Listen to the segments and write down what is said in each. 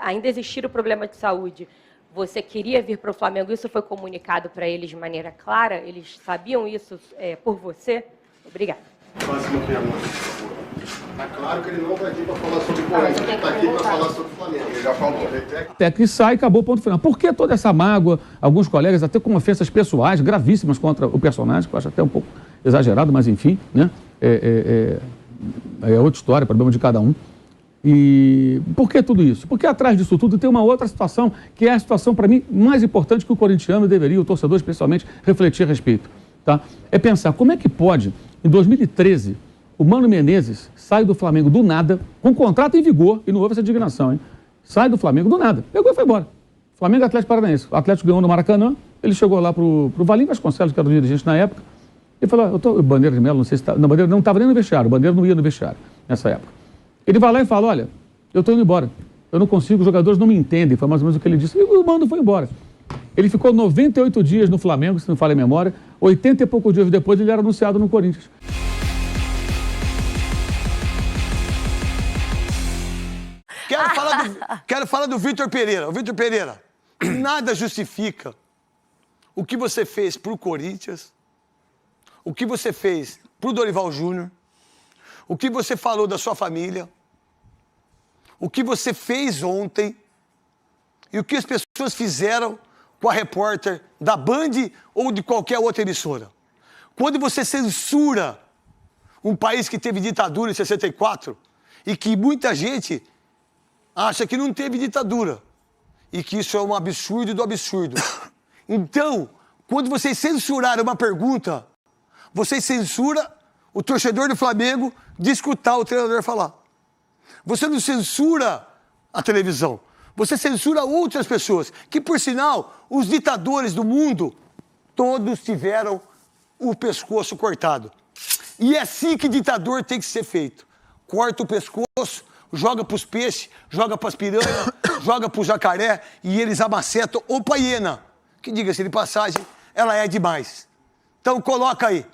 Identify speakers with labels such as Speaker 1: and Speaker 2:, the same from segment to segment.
Speaker 1: Ainda existir o problema de saúde, você queria vir para o Flamengo, isso foi comunicado para eles de maneira clara? Eles sabiam isso por você? Obrigada.
Speaker 2: Próxima pergunta, por favor. Está claro que ele não está aqui para falar sobre o Corinthians, ele está aqui para falar sobre o Flamengo. Ele já falou.
Speaker 3: Até que sai, acabou o ponto final. Por que toda essa mágoa? Alguns colegas até com ofensas pessoais gravíssimas contra o personagem, que eu acho até um pouco exagerado, mas enfim, né? É outra história, problema de cada um. E por que tudo isso? Porque atrás disso tudo tem uma outra situação, que é a situação, para mim, mais importante que o corintiano deveria, o torcedor especialmente, refletir a respeito. Tá? É pensar como é que pode, em 2013, o Mano Menezes sai do Flamengo do nada, com contrato em vigor, e não houve essa indignação, hein? Sai do Flamengo do nada, pegou e foi embora. Flamengo e Atlético Paranaense. O Atlético ganhou no Maracanã, ele chegou lá pro Valim Vasconcelos, que era o dirigente na época, e falou, o Bandeira de Melo, não sei se tá, não, Bandeira não estava nem no vestiário, o Bandeira não ia no vestiário nessa época. Ele vai lá e fala, olha, eu estou indo embora, eu não consigo, os jogadores não me entendem, foi mais ou menos o que ele disse, e o Mano foi embora. Ele ficou 98 dias no Flamengo, se não falha a memória, 80 e poucos dias depois ele era anunciado no Corinthians.
Speaker 4: Quero falar do Vitor Pereira. O Vitor Pereira, nada justifica o que você fez pro Corinthians, o que você fez pro Dorival Júnior, o que você falou da sua família, o que você fez ontem e o que as pessoas fizeram com a repórter da Band ou de qualquer outra emissora. Quando você censura um país que teve ditadura em 64 e que muita gente acha que não teve ditadura e que isso é um absurdo do absurdo. Então, quando vocês censuraram uma pergunta, vocês censuram o torcedor do Flamengo de escutar o treinador falar. Você não censura a televisão, você censura outras pessoas, que, por sinal, os ditadores do mundo, todos tiveram o pescoço cortado. E é assim que ditador tem que ser feito. Corta o pescoço, joga para os peixes, joga para as piranhas, joga para o jacaré e eles amacetam. Opa, hiena, que diga-se de passagem, ela é demais. Então coloca aí.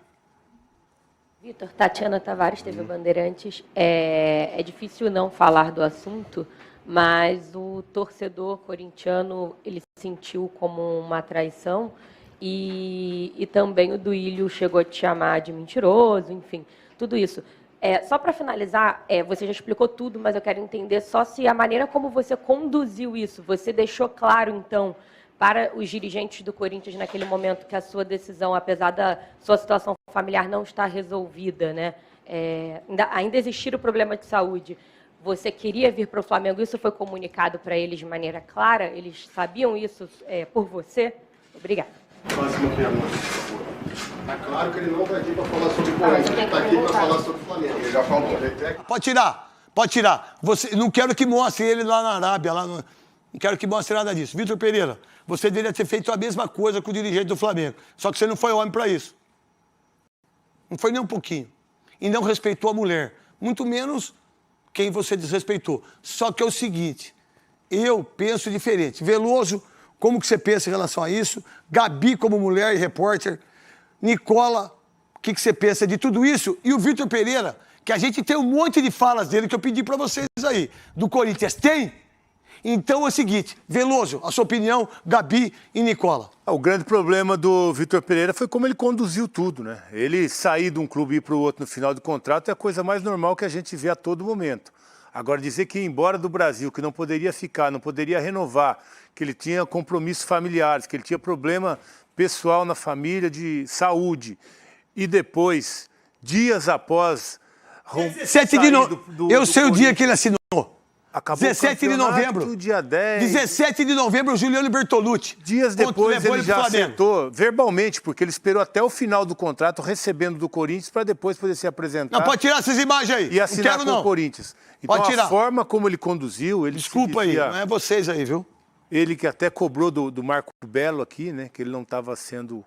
Speaker 1: Vitor, Tatiana Tavares, TV Bandeirantes. É difícil não falar do assunto, mas o torcedor corintiano, ele sentiu como uma traição e também o Duílio chegou a te chamar de mentiroso, enfim, tudo isso. Só para finalizar, você já explicou tudo, mas eu quero entender só se a maneira como você conduziu isso, você deixou claro, então, para os dirigentes do Corinthians naquele momento que a sua decisão, apesar da sua situação familiar não estar resolvida, né? Ainda existir o problema de saúde, você queria vir para o Flamengo, isso foi comunicado para eles de maneira clara? Eles sabiam isso por você? Obrigada.
Speaker 2: Próxima pergunta, por favor. Está claro que ele não está aqui para falar sobre o Corinthians, ele está aqui para falar sobre o Flamengo. Ele já falou.
Speaker 4: Pode tirar, pode tirar. Não quero que mostre ele lá na Arábia, não quero que mostre nada disso. Vitor Pereira, você deveria ter feito a mesma coisa com o dirigente do Flamengo, só que você não foi homem para isso. Não foi nem um pouquinho. E não respeitou a mulher, muito menos quem você desrespeitou. Só que é o seguinte, eu penso diferente. Veloso, como que você pensa em relação a isso? Gabi como mulher e repórter. Nicola, o que você pensa de tudo isso? E o Vitor Pereira, que a gente tem um monte de falas dele que eu pedi para vocês aí. Do Corinthians tem? Então é o seguinte, Veloso, a sua opinião, Gabi e Nicola.
Speaker 5: O grande problema do Vitor Pereira foi como ele conduziu tudo, né? Ele sair de um clube e ir para o outro no final do contrato é a coisa mais normal que a gente vê a todo momento. Agora, dizer que ia embora do Brasil, que não poderia ficar, não poderia renovar, que ele tinha compromissos familiares, que ele tinha problema pessoal na família de saúde, e depois, dias após...
Speaker 4: 17 de novembro, eu sei o dia que ele assinou.
Speaker 5: Acabou
Speaker 4: 17 de novembro.
Speaker 5: Dia 10.
Speaker 4: 17 de novembro, o Juliano Bertolucci.
Speaker 5: Dias depois ele já acertou verbalmente, porque ele esperou até o final do contrato, recebendo do Corinthians, para depois poder se apresentar.
Speaker 4: Não, pode tirar essas imagens aí.
Speaker 5: E assinar com o Corinthians. Então,
Speaker 4: pode tirar.
Speaker 5: A forma como ele conduziu... Ele
Speaker 4: Desculpa aí, não é vocês aí, viu?
Speaker 5: Ele que até cobrou do Marco Belo aqui, né? Que ele não estava sendo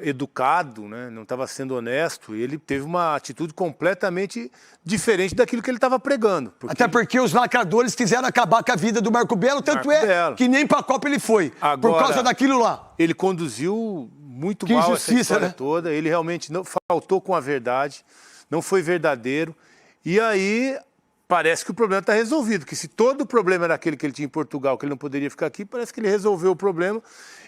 Speaker 5: educado, né? Não estava sendo honesto. E ele teve uma atitude completamente diferente daquilo que ele estava pregando.
Speaker 4: Até porque os lacradores quiseram acabar com a vida do Marco Belo, tanto que nem para a Copa ele foi,
Speaker 5: agora,
Speaker 4: por causa daquilo lá.
Speaker 5: Ele conduziu muito mal essa história toda. Ele realmente não faltou com a verdade, não foi verdadeiro. E aí parece que o problema está resolvido, que se todo o problema era aquele que ele tinha em Portugal, que ele não poderia ficar aqui, parece que ele resolveu o problema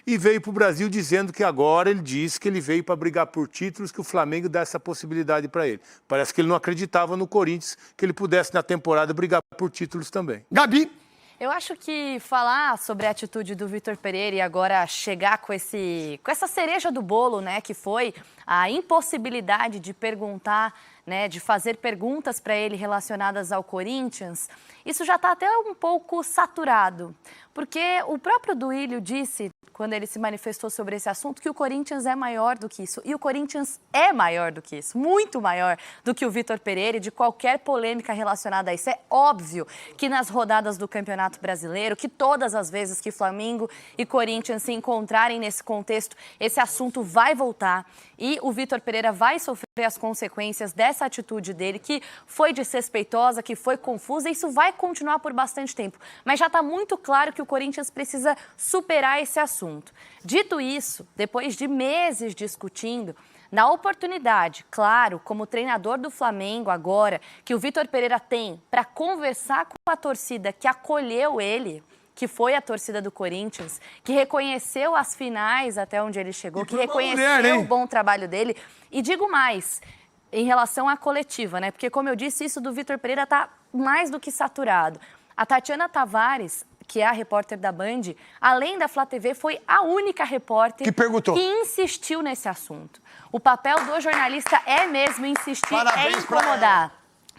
Speaker 5: e veio para o Brasil dizendo que agora ele diz que ele veio para brigar por títulos, que o Flamengo dá essa possibilidade para ele. Parece que ele não acreditava no Corinthians, que ele pudesse na temporada brigar por títulos também.
Speaker 4: Gabi.
Speaker 6: Eu acho que falar sobre a atitude do Vitor Pereira e agora chegar com essa cereja do bolo, né, que foi a impossibilidade de perguntar, né, de fazer perguntas para ele relacionadas ao Corinthians, isso já está até um pouco saturado. Porque o próprio Duílio disse, quando ele se manifestou sobre esse assunto, que o Corinthians é maior do que isso. E o Corinthians é maior do que isso, muito maior do que o Vitor Pereira e de qualquer polêmica relacionada a isso. É óbvio que nas rodadas do Campeonato Brasileiro, que todas as vezes que Flamengo e Corinthians se encontrarem nesse contexto, esse assunto vai voltar e o Vitor Pereira vai sofrer as consequências dessa atitude dele, que foi desrespeitosa, que foi confusa, e isso vai continuar por bastante tempo. Mas já está muito claro que o Corinthians precisa superar esse assunto. Dito isso, depois de meses discutindo, na oportunidade, claro, como treinador do Flamengo agora, que o Vitor Pereira tem para conversar com a torcida que acolheu ele, que foi a torcida do Corinthians, que reconheceu as finais até onde ele chegou, que reconheceu o bom trabalho dele. E digo mais, em relação à coletiva, né? Porque, como eu disse, isso do Vitor Pereira está mais do que saturado. A Tatiana Tavares, que é a repórter da Band, além da Flá TV, foi a única repórter que insistiu nesse assunto. O papel do jornalista é mesmo insistir, é incomodar.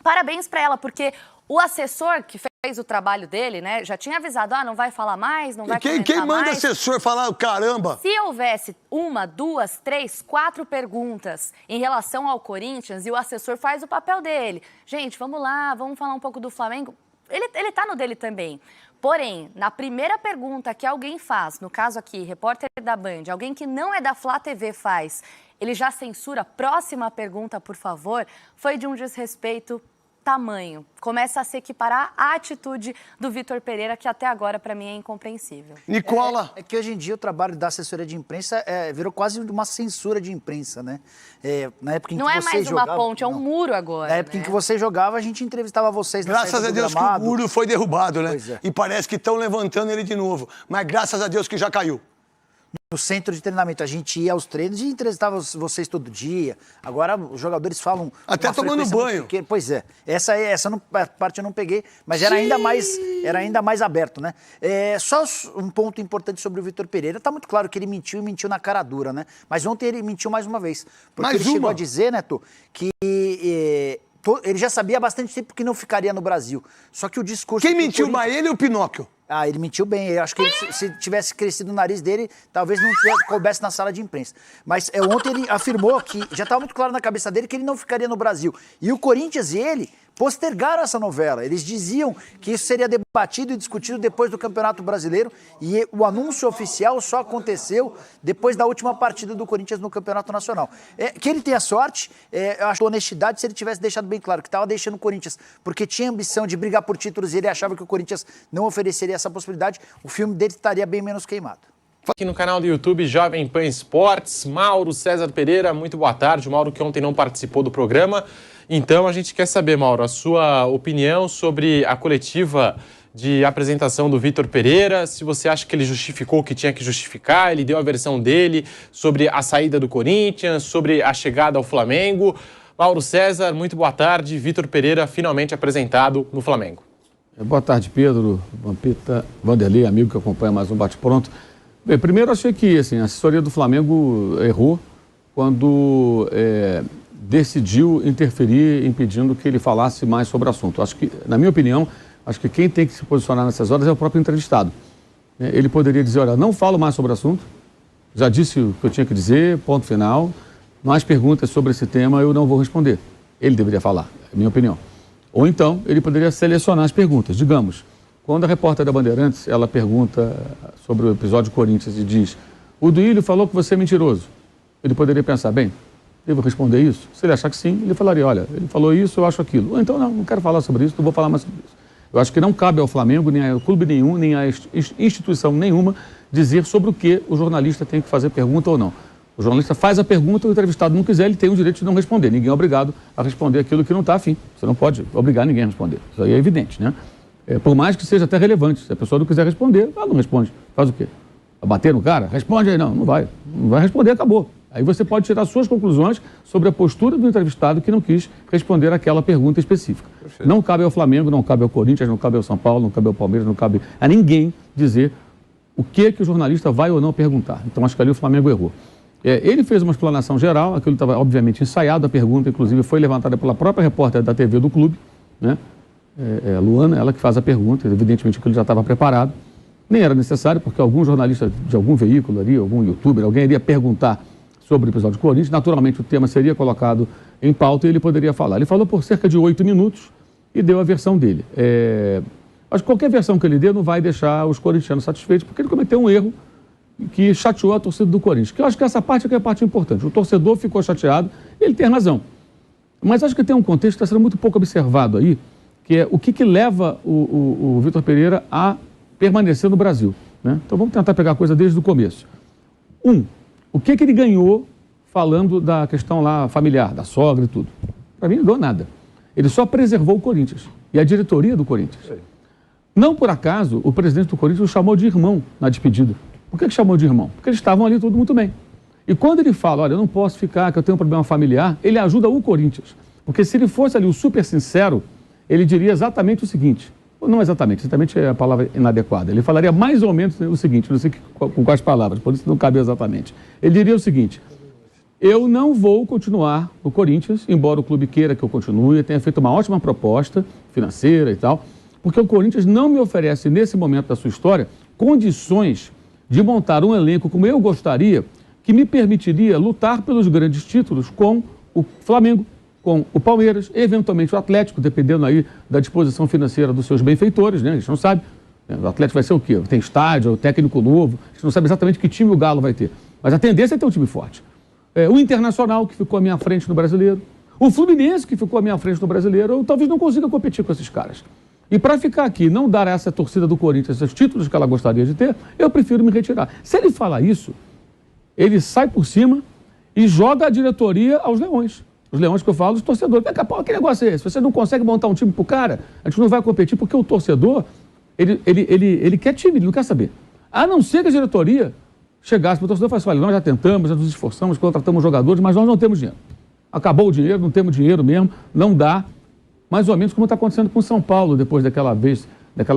Speaker 6: Parabéns para ela, porque o assessor que fez o trabalho dele, né, já tinha avisado, não vai falar mais, não vai comentar mais.
Speaker 4: Quem manda assessor falar, caramba?
Speaker 6: Se houvesse 1, 2, 3, 4 perguntas em relação ao Corinthians e o assessor faz o papel dele. Gente, vamos lá, vamos falar um pouco do Flamengo. Ele tá no dele também. Porém, na primeira pergunta que alguém faz, no caso aqui, repórter da Band, alguém que não é da Flá TV faz, ele já censura. Próxima pergunta, por favor, foi de um desrespeito tamanho. Começa a se equiparar à atitude do Vitor Pereira, que até agora, para mim, é incompreensível.
Speaker 4: Nicola.
Speaker 7: É que hoje em dia o trabalho da assessoria de imprensa virou quase uma censura de imprensa, né? Na época em que
Speaker 6: não é
Speaker 7: você
Speaker 6: mais
Speaker 7: jogava,
Speaker 6: uma ponte, é um muro agora.
Speaker 7: Na época em que você jogava, a gente entrevistava vocês na
Speaker 4: Graças
Speaker 7: saída
Speaker 4: a
Speaker 7: do
Speaker 4: Deus
Speaker 7: gramado.
Speaker 4: que o muro foi derrubado, né?
Speaker 7: Pois é.
Speaker 4: E parece que estão levantando ele de novo. Mas graças a Deus que já caiu.
Speaker 7: No centro de treinamento, a gente ia aos treinos e entrevistava vocês todo dia. Agora os jogadores falam...
Speaker 4: Até tomando banho.
Speaker 7: Pois é. Essa parte eu não peguei, mas era ainda mais aberto, né? Só um ponto importante sobre o Vitor Pereira. Tá muito claro que ele mentiu e mentiu na cara dura, né? Mas ontem ele mentiu mais uma vez. Porque ele chegou a dizer, Neto, que... ele já sabia há bastante tempo que não ficaria no Brasil. Só que o discurso...
Speaker 4: Quem mentiu mais, ele ou o Pinóquio?
Speaker 7: Ele mentiu bem. Eu acho que se tivesse crescido o nariz dele, talvez não coubesse na sala de imprensa. Mas ontem ele afirmou que já estava muito claro na cabeça dele que ele não ficaria no Brasil. E o Corinthians e ele postergaram essa novela. Eles diziam que isso seria debatido e discutido depois do Campeonato Brasileiro, e o anúncio oficial só aconteceu depois da última partida do Corinthians no Campeonato Nacional. Que ele tenha sorte, eu acho honestidade se ele tivesse deixado bem claro que estava deixando o Corinthians porque tinha ambição de brigar por títulos e ele achava que o Corinthians não ofereceria essa possibilidade, o filme dele estaria bem menos queimado.
Speaker 8: Aqui no canal do YouTube Jovem Pan Esportes, Mauro César Pereira, muito boa tarde. O Mauro que ontem não participou do programa. Então a gente quer saber, Mauro, a sua opinião sobre a coletiva de apresentação do Vitor Pereira, se você acha que ele justificou o que tinha que justificar, ele deu a versão dele sobre a saída do Corinthians, sobre a chegada ao Flamengo. Mauro César, muito boa tarde. Vitor Pereira finalmente apresentado no Flamengo.
Speaker 3: Boa tarde, Pedro, Vampeta, Vanderlei, amigo que acompanha mais um Bate-Pronto. Bem, primeiro achei que a assessoria do Flamengo errou quando decidiu interferir impedindo que ele falasse mais sobre o assunto. Acho que, na minha opinião, acho que quem tem que se posicionar nessas horas é o próprio entrevistado. Ele poderia dizer, olha, não falo mais sobre o assunto, já disse o que eu tinha que dizer, ponto final, mais perguntas sobre esse tema eu não vou responder. Ele deveria falar, é a minha opinião. Ou então, ele poderia selecionar as perguntas. Digamos, quando a repórter da Bandeirantes, ela pergunta sobre o episódio Corinthians e diz, o Duílio falou que você é mentiroso. Ele poderia pensar, bem, devo responder isso? Se ele achar que sim, ele falaria, olha, ele falou isso, eu acho aquilo. Ou então, não quero falar sobre isso, não vou falar mais sobre isso. Eu acho que não cabe ao Flamengo, nem ao clube nenhum, nem à instituição nenhuma, dizer sobre o que o jornalista tem que fazer pergunta ou não. O jornalista faz a pergunta, o entrevistado não quiser, ele tem o direito de não responder. Ninguém é obrigado a responder aquilo que não está afim. Você não pode obrigar ninguém a responder. Isso aí é evidente, né? Por mais que seja até relevante. Se a pessoa não quiser responder, ela não responde. Faz o quê? Vai bater no cara? Responde aí. Não vai. Não vai responder, acabou. Aí você pode tirar suas conclusões sobre a postura do entrevistado que não quis responder aquela pergunta específica. Perfeito. Não cabe ao Flamengo, não cabe ao Corinthians, não cabe ao São Paulo, não cabe ao Palmeiras, não cabe a ninguém dizer o que o jornalista vai ou não perguntar. Então, acho que ali o Flamengo errou. Ele fez uma explanação geral, aquilo estava obviamente ensaiado, a pergunta inclusive foi levantada pela própria repórter da TV do clube, né? Luana, ela que faz a pergunta, evidentemente aquilo já estava preparado, nem era necessário, porque algum jornalista de algum veículo ali, algum youtuber, alguém iria perguntar sobre o episódio do Corinthians, naturalmente o tema seria colocado em pauta e ele poderia falar. Ele falou por cerca de 8 minutos e deu a versão dele. Acho que qualquer versão que ele dê não vai deixar os corintianos satisfeitos, porque ele cometeu um erro que chateou a torcida do Corinthians. Que eu acho que essa parte é a parte importante. O torcedor ficou chateado, ele tem razão. Mas acho que tem um contexto que está sendo muito pouco observado aí, que é o que leva o Vitor Pereira a permanecer no Brasil, né? Então vamos tentar pegar a coisa desde o começo. O que ele ganhou falando da questão lá familiar, da sogra e tudo? Para mim não ganhou nada. Ele só preservou o Corinthians e a diretoria do Corinthians. Não por acaso o presidente do Corinthians o chamou de irmão na despedida. Por que chamou de irmão? Porque eles estavam ali tudo muito bem. E quando ele fala, olha, eu não posso ficar, que eu tenho um problema familiar, ele ajuda o Corinthians. Porque se ele fosse ali o super sincero, ele diria exatamente o seguinte, não exatamente é a palavra inadequada, ele falaria mais ou menos o seguinte, não sei com quais palavras, por isso não cabe exatamente. Ele diria o seguinte, eu não vou continuar no Corinthians, embora o clube queira que eu continue, tenha feito uma ótima proposta financeira e tal, porque o Corinthians não me oferece, nesse momento da sua história, condições de montar um elenco como eu gostaria, que me permitiria lutar pelos grandes títulos com o Flamengo, com o Palmeiras, eventualmente o Atlético, dependendo aí da disposição financeira dos seus benfeitores, né? A gente não sabe. O Atlético vai ser o quê? Tem estádio, técnico novo, a gente não sabe exatamente que time o Galo vai ter. Mas a tendência é ter um time forte. O Internacional, que ficou à minha frente no Brasileiro, o Fluminense, que ficou à minha frente no Brasileiro, eu talvez não consiga competir com esses caras. E para ficar aqui e não dar a essa torcida do Corinthians os títulos que ela gostaria de ter, eu prefiro me retirar. Se ele falar isso, ele sai por cima e joga a diretoria aos leões. Os leões que eu falo, os torcedores. Que negócio é esse? Você não consegue montar um time pro cara, a gente não vai competir, porque o torcedor, ele quer time, ele não quer saber. A não ser que a diretoria chegasse para o torcedor e falasse, olha, nós já tentamos, já nos esforçamos, contratamos jogadores, mas nós não temos dinheiro. Acabou o dinheiro, não temos dinheiro mesmo, não dá. Mais ou menos como está acontecendo com o São Paulo, depois daquela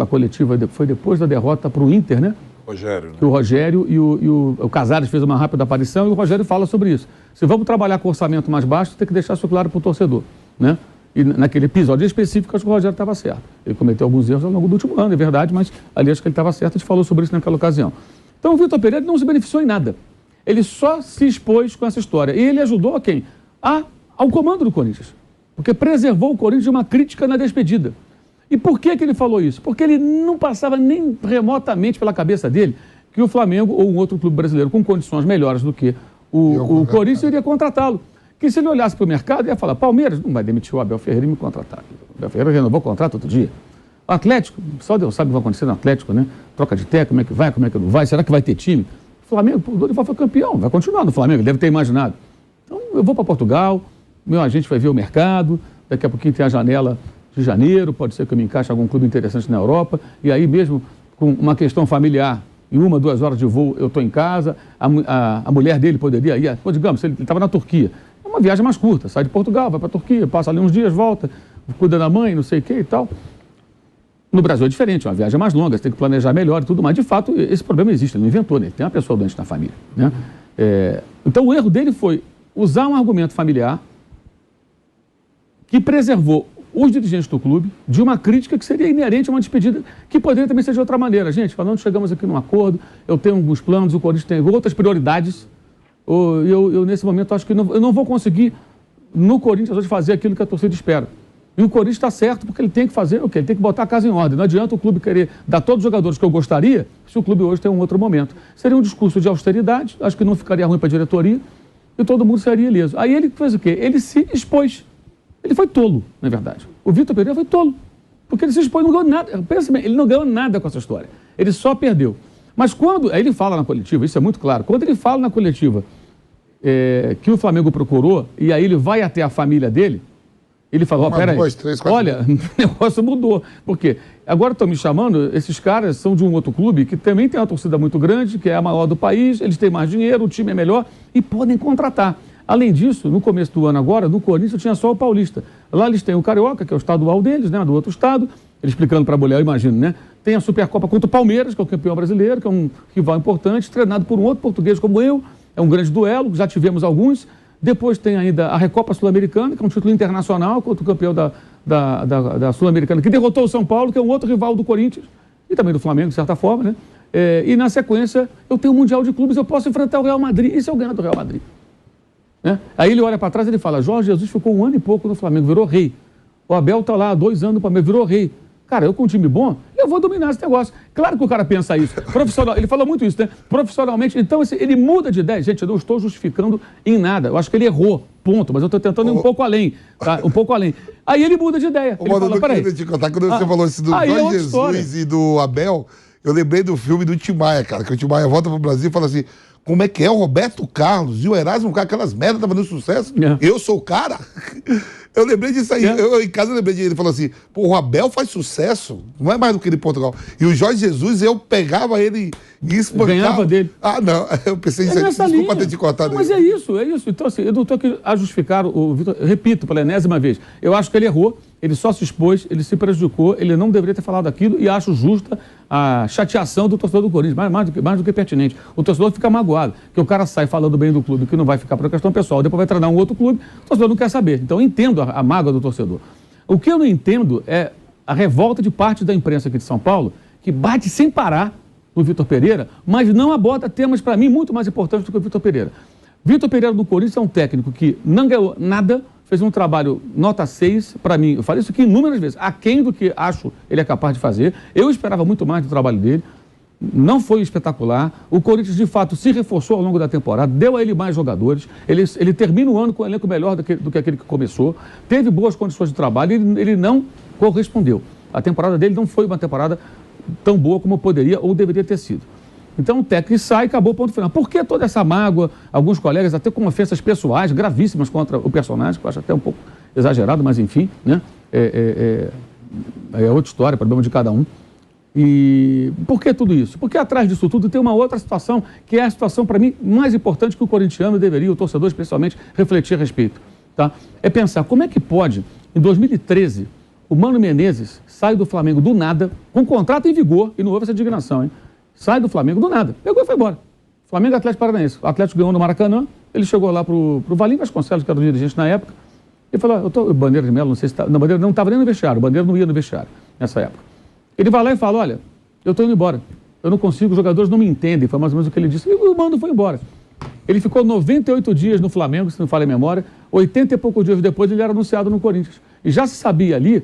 Speaker 3: coletiva, foi depois da derrota para o Inter, né?
Speaker 9: Rogério, né?
Speaker 3: O Rogério e o Casares fez uma rápida aparição e o Rogério fala sobre isso. Se vamos trabalhar com orçamento mais baixo, tem que deixar isso claro para o torcedor, né? E naquele episódio específico, acho que o Rogério estava certo. Ele cometeu alguns erros ao longo do último ano, é verdade, mas ali acho que ele estava certo, a gente falou sobre isso naquela ocasião. Então o Vitor Pereira não se beneficiou em nada. Ele só se expôs com essa história. E ele ajudou a quem? Ao comando do Corinthians. Porque preservou o Corinthians de uma crítica na despedida. E por que ele falou isso? Porque ele não passava nem remotamente pela cabeça dele que o Flamengo ou um outro clube brasileiro com condições melhores do que o Corinthians iria contratá-lo. Que se ele olhasse para o mercado, ia falar, Palmeiras não vai demitir o Abel Ferreira e me contratar. O Abel Ferreira renovou o contrato outro dia. O Atlético, só Deus sabe o que vai acontecer no Atlético, né? Troca de técnico, como é que vai, como é que não vai, será que vai ter time? O Flamengo, o Dorival foi campeão, vai continuar no Flamengo, ele deve ter imaginado. Então eu vou para Portugal, meu agente vai ver o mercado, daqui a pouquinho tem a janela de janeiro, pode ser que eu me encaixe em algum clube interessante na Europa, e aí mesmo com uma questão familiar, em 1, 2 horas de voo eu estou em casa, a mulher dele poderia ir, digamos, ele estava na Turquia, é uma viagem mais curta, sai de Portugal, vai para a Turquia, passa ali uns dias, volta, cuida da mãe, não sei o que e tal. No Brasil é diferente, uma viagem mais longa, você tem que planejar melhor e tudo, mas de fato esse problema existe, ele não inventou, né? Tem uma pessoa doente na família, né? Então o erro dele foi usar um argumento familiar que preservou os dirigentes do clube de uma crítica que seria inerente a uma despedida, que poderia também ser de outra maneira. Gente, falando, chegamos aqui num acordo, eu tenho alguns planos, o Corinthians tem outras prioridades, eu nesse momento acho que eu não vou conseguir no Corinthians hoje fazer aquilo que a torcida espera. E o Corinthians está certo porque ele tem que fazer o quê? Ele tem que botar a casa em ordem. Não adianta o clube querer dar todos os jogadores que eu gostaria se o clube hoje tem um outro momento. Seria um discurso de austeridade, acho que não ficaria ruim para a diretoria e todo mundo seria ileso. Aí ele fez o quê? Ele se expôs. Ele foi tolo, na verdade. O Vitor Pereira foi tolo, porque ele se expôs, não ganhou nada. Pensa bem, ele não ganhou nada com essa história. Ele só perdeu. Mas quando, aí ele fala na coletiva, isso é muito claro, quando ele fala na coletiva que o Flamengo procurou, e aí ele vai até a família dele, ele falou, ó, peraí, olha, o negócio mudou. Por quê? Agora estão me chamando, esses caras são de um outro clube que também tem uma torcida muito grande, que é a maior do país, eles têm mais dinheiro, o time é melhor e podem contratar. Além disso, no começo do ano agora, no Corinthians tinha só o Paulista. Lá eles têm o Carioca, que é o estadual deles, né, do outro estado, ele explicando para a mulher, eu imagino, né? Tem a Supercopa contra o Palmeiras, que é o campeão brasileiro, que é um rival importante, treinado por um outro português como eu, é um grande duelo, já tivemos alguns. Depois tem ainda a Recopa Sul-Americana, que é um título internacional contra o campeão da Sul-Americana, que derrotou o São Paulo, que é um outro rival do Corinthians, e também do Flamengo, de certa forma, né? E na sequência, eu tenho o Mundial de Clubes, eu posso enfrentar o Real Madrid, e se eu ganhar do Real Madrid? Né? Aí ele olha para trás e ele fala, Jorge Jesus ficou 1 ano e pouco no Flamengo, virou rei. O Abel está lá há 2 anos no Palmeiras, virou rei. Cara, eu com um time bom, eu vou dominar esse negócio. Claro que o cara pensa isso. Profissional, ele falou muito isso, né? Profissionalmente, então ele muda de ideia. Gente, eu não estou justificando em nada. Eu acho que ele errou, ponto. Mas eu estou tentando ir um pouco além, tá? Um pouco além. Aí ele muda de ideia. Ele
Speaker 9: Mano, eu queria te contar, quando você falou isso do Jorge Jesus e do Abel, eu lembrei do filme do Tim Maia, cara, que o Tim Maia volta pro Brasil e fala assim, como é que é o Roberto Carlos e o Erasmo, aquelas merdas tá fazendo sucesso? Eu sou o cara? Eu lembrei disso aí. Eu, em casa, eu lembrei dele. Ele falou assim, pô, o Abel faz sucesso, não é mais do que ele em Portugal. E o Jorge Jesus, eu pegava ele e espancava.
Speaker 3: Ganhava dele.
Speaker 9: Ah, não. Eu pensei nisso aí. Desculpa ter te cortado.
Speaker 3: Mas é isso. Então, assim, eu não estou aqui a justificar o Vitor. Repito, pela enésima vez. Eu acho que ele errou, ele só se expôs, ele se prejudicou, ele não deveria ter falado aquilo e acho justa a chateação do torcedor do Corinthians, mais do que pertinente. O torcedor fica magoado, que o cara sai falando bem do clube, que não vai ficar por questão pessoal, depois vai treinar um outro clube, o torcedor não quer saber. Então, eu entendo a mágoa do torcedor. O que eu não entendo é a revolta de parte da imprensa aqui de São Paulo, que bate sem parar no Vitor Pereira, mas não aborda temas, para mim, muito mais importantes do que o Vitor Pereira. Vitor Pereira do Corinthians é um técnico que não ganhou nada, fez um trabalho nota 6, para mim, eu falei isso aqui inúmeras vezes, aquém do que acho ele é capaz de fazer. Eu esperava muito mais do trabalho dele, não foi espetacular. O Corinthians, de fato, se reforçou ao longo da temporada, deu a ele mais jogadores, ele termina o ano com um elenco melhor do que aquele que começou, teve boas condições de trabalho e ele não correspondeu. A temporada dele não foi uma temporada tão boa como poderia ou deveria ter sido. Então o técnico sai e acabou o ponto final. Por que toda essa mágoa? Alguns colegas até com ofensas pessoais gravíssimas contra o personagem, que eu acho até um pouco exagerado, mas enfim, né? É outra história, problema de cada um. E por que tudo isso? Porque atrás disso tudo tem uma outra situação, que é a situação, para mim, mais importante que o corintiano deveria, o torcedor especialmente, refletir a respeito. Tá? É pensar como é que pode, em 2013, o Mano Menezes sai do Flamengo do nada, com contrato em vigor, e não houve essa indignação, hein? Sai do Flamengo do nada, pegou e foi embora. Flamengo e Atlético Paranaense. O Atlético ganhou no Maracanã, ele chegou lá pro Valim Vasconcelos, que era o dirigente na época, e falou, o Bandeira de Melo, não sei se não, Bandeira não estava nem no vestiário, o Bandeira não ia no vestiário nessa época. Ele vai lá e fala, olha, eu estou indo embora, eu não consigo, os jogadores não me entendem, foi mais ou menos o que ele disse, e o Mano foi embora. Ele ficou 98 dias no Flamengo, se não falha a memória, 80 e poucos dias depois ele era anunciado no Corinthians. E já se sabia ali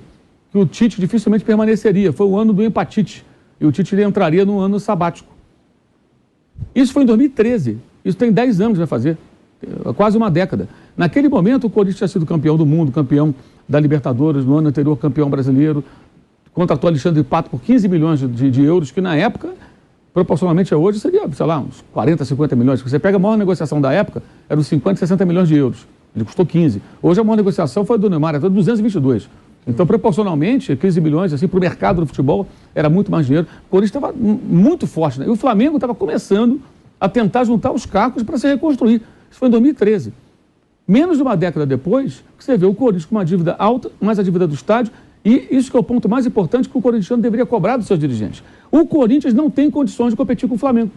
Speaker 3: que o Tite dificilmente permaneceria, foi o ano do empatite, e o Tite entraria no ano sabático. Isso foi em 2013, isso tem 10 anos vai fazer, quase uma década. Naquele momento o Corinthians tinha sido campeão do mundo, campeão da Libertadores, no ano anterior campeão brasileiro, contratou Alexandre Pato por 15 milhões de euros, que na época, proporcionalmente a hoje, seria, sei lá, uns 40, 50 milhões. Você pega a maior negociação da época, eram 50, 60 milhões de euros. Ele custou 15. Hoje a maior negociação foi do Neymar, era 222. Então, proporcionalmente, 15 milhões, assim, para o mercado do futebol, era muito mais dinheiro. O Corinthians estava muito forte, né? E o Flamengo estava começando a tentar juntar os cacos para se reconstruir. Isso foi em 2013. Menos de uma década depois, que você vê o Corinthians com uma dívida alta, mais a dívida do estádio, e isso que é o ponto mais importante que o corintiano deveria cobrar dos seus dirigentes. O Corinthians não tem condições de competir com o Flamengo.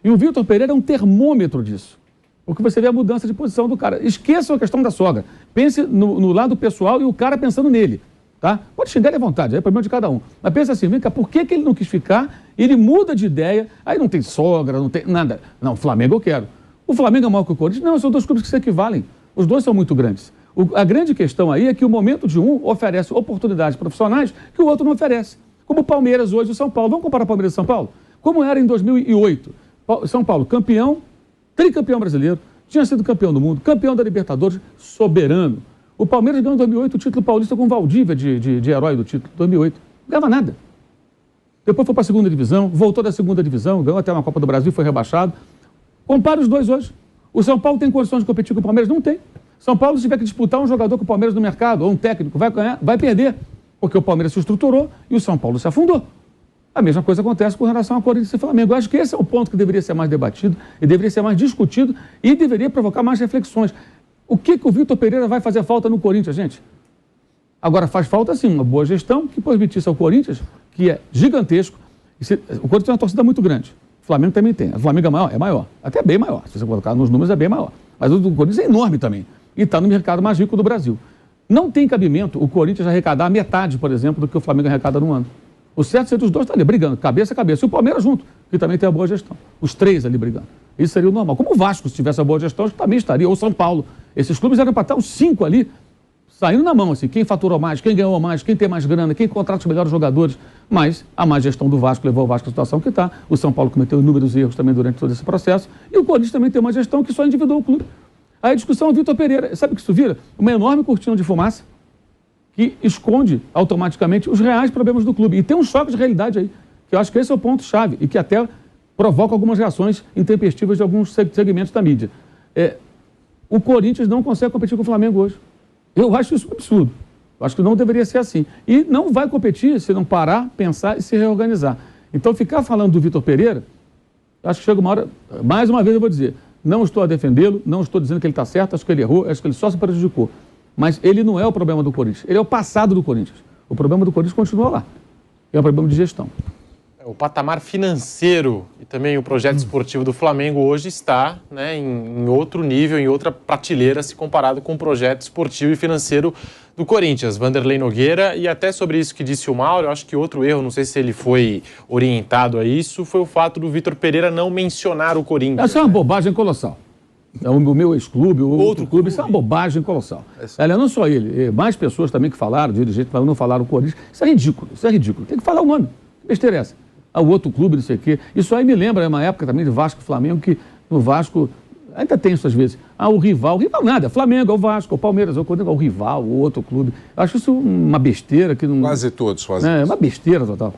Speaker 3: E o Vitor Pereira é um termômetro disso. Porque você vê a mudança de posição do cara. Esqueçam a questão da sogra. Pense no lado pessoal e o cara pensando nele. Tá? Pode xingar ele à vontade, é problema de cada um. Mas pensa assim, vem cá, por que ele não quis ficar? Ele muda de ideia, aí não tem sogra, não tem nada. Não, o Flamengo eu quero. O Flamengo é maior que o Corinthians? Não, são dois clubes que se equivalem. Os dois são muito grandes. A grande questão aí é que o momento de um oferece oportunidades profissionais que o outro não oferece. Como o Palmeiras hoje e o São Paulo. Vamos comparar Palmeiras e São Paulo? Como era em 2008. São Paulo, campeão, tricampeão brasileiro, tinha sido campeão do mundo, campeão da Libertadores, soberano. O Palmeiras ganhou em 2008 o título paulista com o Valdívia de herói do título, 2008. Não ganhava nada. Depois foi para a segunda divisão, voltou da segunda divisão, ganhou até uma Copa do Brasil, foi rebaixado. Compare os dois hoje. O São Paulo tem condições de competir com o Palmeiras? Não tem. São Paulo, se tiver que disputar um jogador com o Palmeiras no mercado, ou um técnico, vai ganhar, vai perder. Porque o Palmeiras se estruturou e o São Paulo se afundou. A mesma coisa acontece com relação ao Corinthians e Flamengo. Eu acho que esse é o ponto que deveria ser mais debatido e deveria ser mais discutido e deveria provocar mais reflexões. O que o Vitor Pereira vai fazer falta no Corinthians, gente? Agora, faz falta, sim, uma boa gestão que permitisse ao Corinthians, que é gigantesco. O Corinthians tem uma torcida muito grande. O Flamengo também tem. O Flamengo é maior? É maior. Até bem maior. Se você colocar nos números, é bem maior. Mas o do Corinthians é enorme também. E está no mercado mais rico do Brasil. Não tem cabimento o Corinthians arrecadar a metade, por exemplo, do que o Flamengo arrecada no ano. O certo seria os dois estar ali brigando, cabeça a cabeça. E o Palmeiras junto, que também tem a boa gestão. Os três ali brigando. Isso seria o normal. Como o Vasco, se tivesse a boa gestão, acho que também estaria. Ou São Paulo. Esses clubes eram para estar os 5 ali, saindo na mão, assim. Quem faturou mais, quem ganhou mais, quem tem mais grana, quem contrata os melhores jogadores. Mas a má gestão do Vasco levou o Vasco à situação que está. O São Paulo cometeu inúmeros erros também durante todo esse processo. E o Corinthians também tem uma gestão que só endividou o clube. Aí a discussão é o Vitor Pereira. Sabe o que isso vira? Uma enorme cortina de fumaça que esconde automaticamente os reais problemas do clube. E tem um choque de realidade aí, que eu acho que esse é o ponto-chave e que até provoca algumas reações intempestivas de alguns segmentos da mídia. O Corinthians não consegue competir com o Flamengo hoje. Eu acho isso um absurdo. Eu acho que não deveria ser assim. E não vai competir se não parar, pensar e se reorganizar. Então, ficar falando do Vitor Pereira, acho que chega uma hora, mais uma vez eu vou dizer, não estou a defendê-lo, não estou dizendo que ele está certo, acho que ele errou, acho que ele só se prejudicou. Mas ele não é o problema do Corinthians, ele é o passado do Corinthians. O problema do Corinthians continua lá. É um problema de gestão.
Speaker 8: O patamar financeiro e também o projeto esportivo do Flamengo hoje está, né, em outro nível, em outra prateleira, se comparado com o projeto esportivo e financeiro do Corinthians. Vanderlei Nogueira, e até sobre isso que disse o Mauro, eu acho que outro erro, não sei se ele foi orientado a isso, foi o fato do Vitor Pereira não mencionar o Corinthians.
Speaker 3: Essa é uma bobagem colossal. O meu ex-clube, o outro clube, isso é uma bobagem colossal. Aliás, não só ele, mais pessoas também que falaram, dirigentes, não falaram o Corinthians. Isso é ridículo, isso é ridículo. Tem que falar o nome. Que besteira é essa? O outro clube, não sei o quê. Isso aí me lembra, uma época também de Vasco e Flamengo, que no Vasco, ainda tem isso às vezes. O rival nada, é Flamengo, é o Vasco, é o Palmeiras, é o Corinthians, é o rival, o outro clube. Eu acho isso uma besteira que não...
Speaker 10: Quase todos fazem
Speaker 3: isso. É uma besteira total.